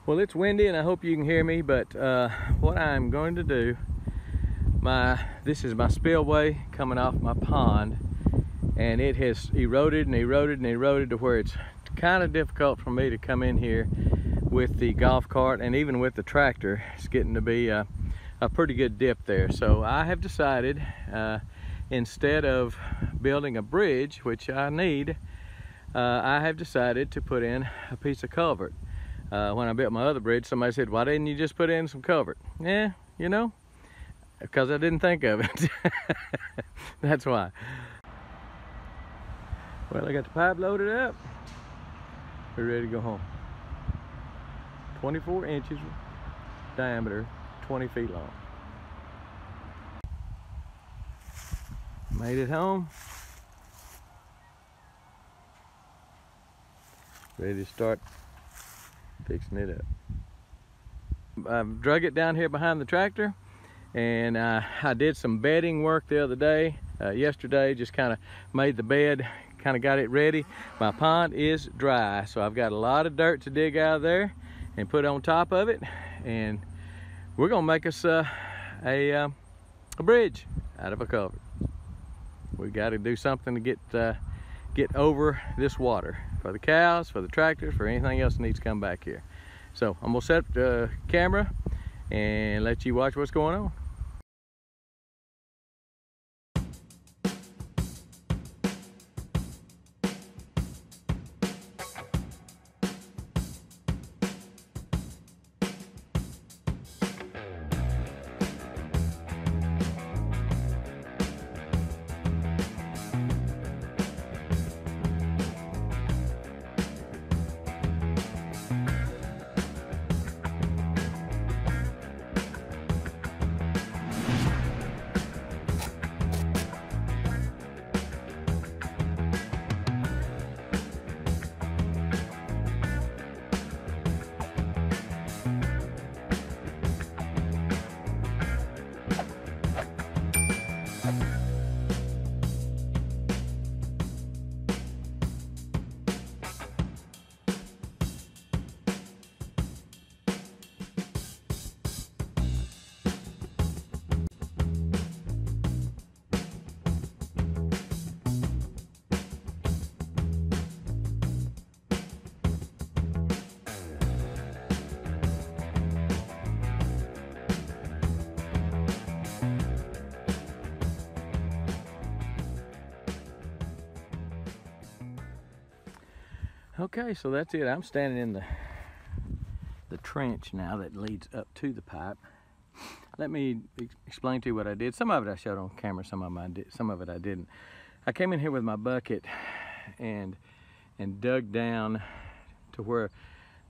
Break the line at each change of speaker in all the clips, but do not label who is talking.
Well, it's windy and I hope you can hear me, but what I'm going to do, this is my spillway coming off my pond, and it has eroded and eroded and eroded to where it's kind of difficult for me to come in here with the golf cart, and even with the tractor it's getting to be a pretty good dip there. So I have decided, instead of building a bridge, which I need, I have decided to put in a piece of culvert. When I built my other bridge, somebody said, why didn't you just put in some culvert? Yeah, you know, because I didn't think of it. That's why. Well, I got the pipe loaded up. We're ready to go home. 24 inches diameter, 20 feet long. Made it home. Ready to start fixing it up. I've drug it down here behind the tractor, and I did some bedding work the other day, yesterday, just kind of made the bed, kind of got it ready. My pond is dry, so I've got a lot of dirt to dig out of there and put on top of it, and we're gonna make us a bridge out of a culvert. We got to do something to get over this water for the cows, for the tractors, for anything else that needs to come back here. So I'm gonna set the camera and let you watch what's going on. Okay, so that's it. I'm standing in the trench now that leads up to the pipe. Let me explain to you what I did. Some of it I showed on camera, some of it I didn't. I came in here with my bucket and dug down to where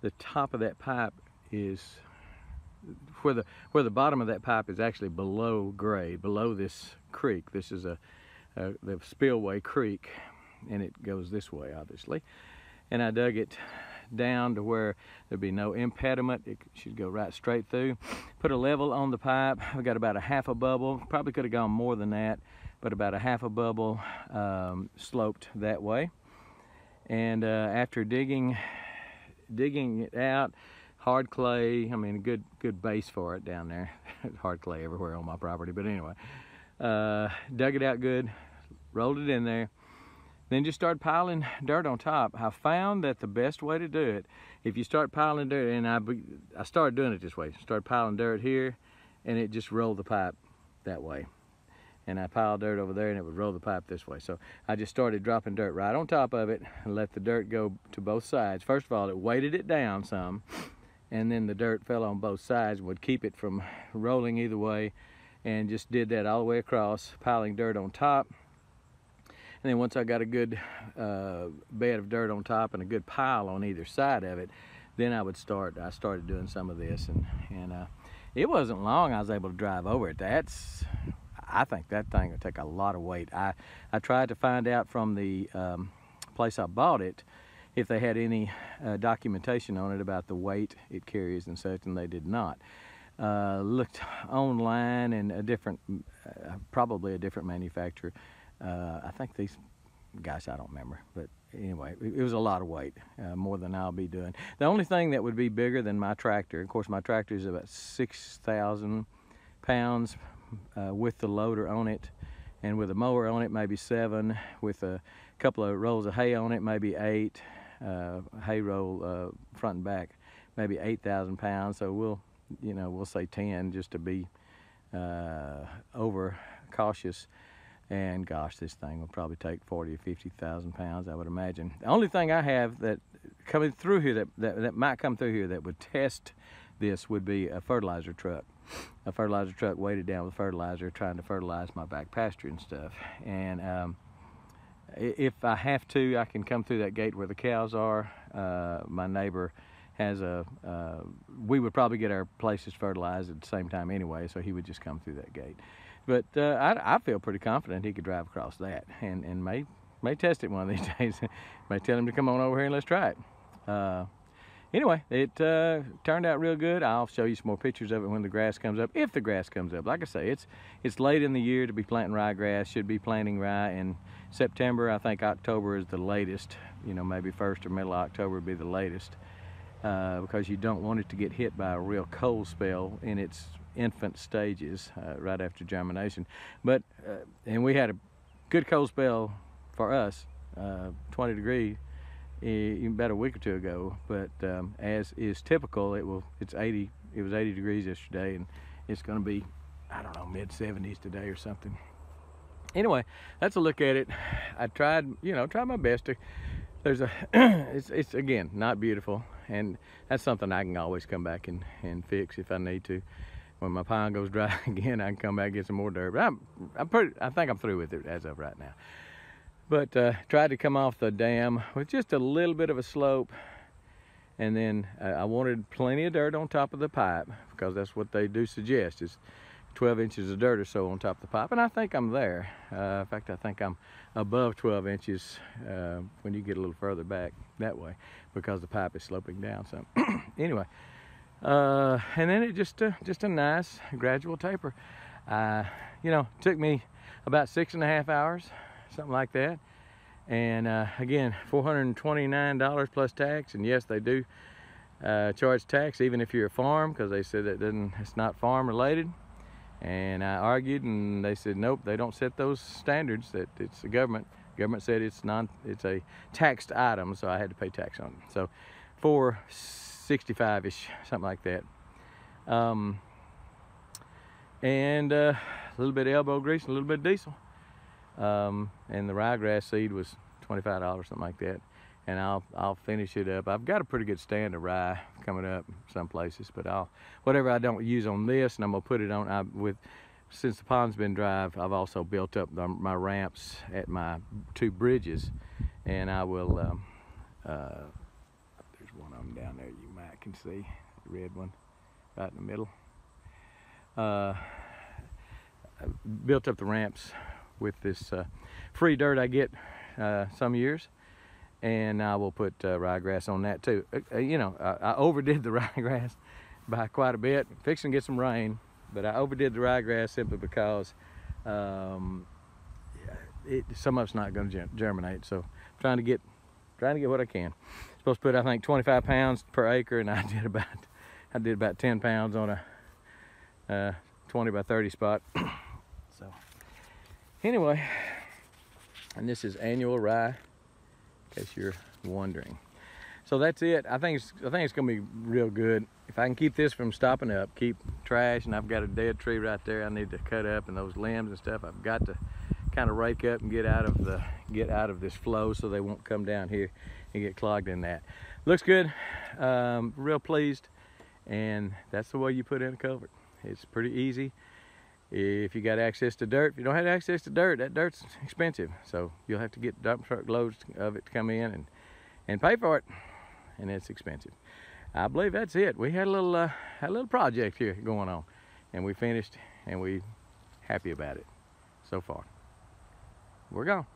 the top of that pipe is, where the bottom of that pipe is actually below grade, below this creek. This is the spillway creek, and it goes this way, obviously. And I dug it down to where there'd be no impediment. It should go right straight through. Put a level on the pipe. I got about a half a bubble. Probably could have gone more than that, but about a half a bubble sloped that way. And after digging it out, hard clay, I mean a good base for it down there. Hard clay everywhere on my property, but anyway. Dug it out good, rolled it in there. Then just start piling dirt on top. I found that the best way to do it, if you start piling dirt, and I started doing it this way, start piling dirt here, and it just rolled the pipe that way. And I piled dirt over there, and it would roll the pipe this way. So I just started dropping dirt right on top of it, and let the dirt go to both sides. First of all, it weighted it down some, and then the dirt fell on both sides, would keep it from rolling either way, and just did that all the way across, piling dirt on top. And then once I got a good bed of dirt on top and a good pile on either side of it, then I started doing some of this, and it wasn't long I was able to drive over it. I think that thing would take a lot of weight. I tried to find out from the place I bought it if they had any documentation on it about the weight it carries and such, and they did not. Looked online, and probably a different manufacturer. I think these guys, I don't remember, but anyway, it was a lot of weight, more than I'll be doing. The only thing that would be bigger than my tractor, of course my tractor is about 6,000 pounds with the loader on it, and with a mower on it maybe 7, with a couple of rolls of hay on it maybe 8, hay roll front and back maybe 8,000 pounds. So we'll say 10 just to be over cautious. And gosh, this thing will probably take 40 or 50,000 pounds, I would imagine. The only thing I have that coming through here that might come through here that would test this would be a fertilizer truck. A fertilizer truck weighted down with fertilizer, trying to fertilize my back pasture and stuff. And if I have to, I can come through that gate where the cows are. My neighbor has we would probably get our places fertilized at the same time anyway, so he would just come through that gate. But I feel pretty confident he could drive across that, and may test it one of these days. May tell him to come on over here and let's try it. Anyway, it turned out real good. I'll show you some more pictures of it when the grass comes up, if the grass comes up. Like I say, it's late in the year to be planting ryegrass. Should be planting rye in September. I think October is the latest. You know, maybe 1st or middle of October would be the latest, because you don't want it to get hit by a real cold spell in its infant stages right after germination. But and we had a good cold spell for us, 20 degrees about a week or two ago, but as is typical, it was 80 degrees yesterday, and it's going to be, I don't know, mid-70s today or something. Anyway, that's a look at it. I tried my best to. There's a it's again not beautiful, and that's something I can always come back and fix if I need to. When my pond goes dry again, I can come back and get some more dirt. But I think I'm through with it as of right now. But tried to come off the dam with just a little bit of a slope, and then I wanted plenty of dirt on top of the pipe, because that's what they do suggest, is 12 inches of dirt or so on top of the pipe, and I think I'm there. In fact, I think I'm above 12 inches when you get a little further back that way, because the pipe is sloping down some. Anyway, and then it just a nice gradual taper. It took me about 6.5 hours, something like that. And again, $429 plus tax, and yes, they do charge tax even if you're a farm, because they said it's not farm related. And I argued, and they said nope, they don't set those standards, that it's the government. Government said it's a taxed item, so I had to pay tax on it. So $465-ish, something like that. And a little bit of elbow grease and a little bit of diesel. And the ryegrass seed was $25, something like that. And I'll finish it up. I've got a pretty good stand of rye coming up some places, but whatever I don't use on this, and I'm gonna put it on since the pond's been dry, I've also built up my ramps at my 2 bridges, and I will there's one of them down there you might can see, the red one right in the middle. I built up the ramps with this free dirt I get some years, and I will put ryegrass on that too. I overdid the ryegrass by quite a bit, fixing to get some rain, but I overdid the ryegrass simply because some of it's not going to germinate. So I'm trying to get what I can. Supposed to put, I think, 25 pounds per acre, and I did about 10 pounds on a 20 by 30 spot. So anyway, and this is annual rye, in case you're wondering. So that's it. I think it's gonna be real good. If I can keep this from stopping up, keep trash, and I've got a dead tree right there I need to cut up, and those limbs and stuff I've got to kind of rake up and get out of this flow, so they won't come down here and get clogged in that. Looks good. Real pleased, and that's the way you put in a culvert. It's pretty easy. If you got access to dirt, if you don't have access to dirt, that dirt's expensive. So you'll have to get dump truck loads of it to come in and pay for it, and it's expensive. I believe that's it. We had a little project here going on, and we finished, and we happy about it so far. We're gone.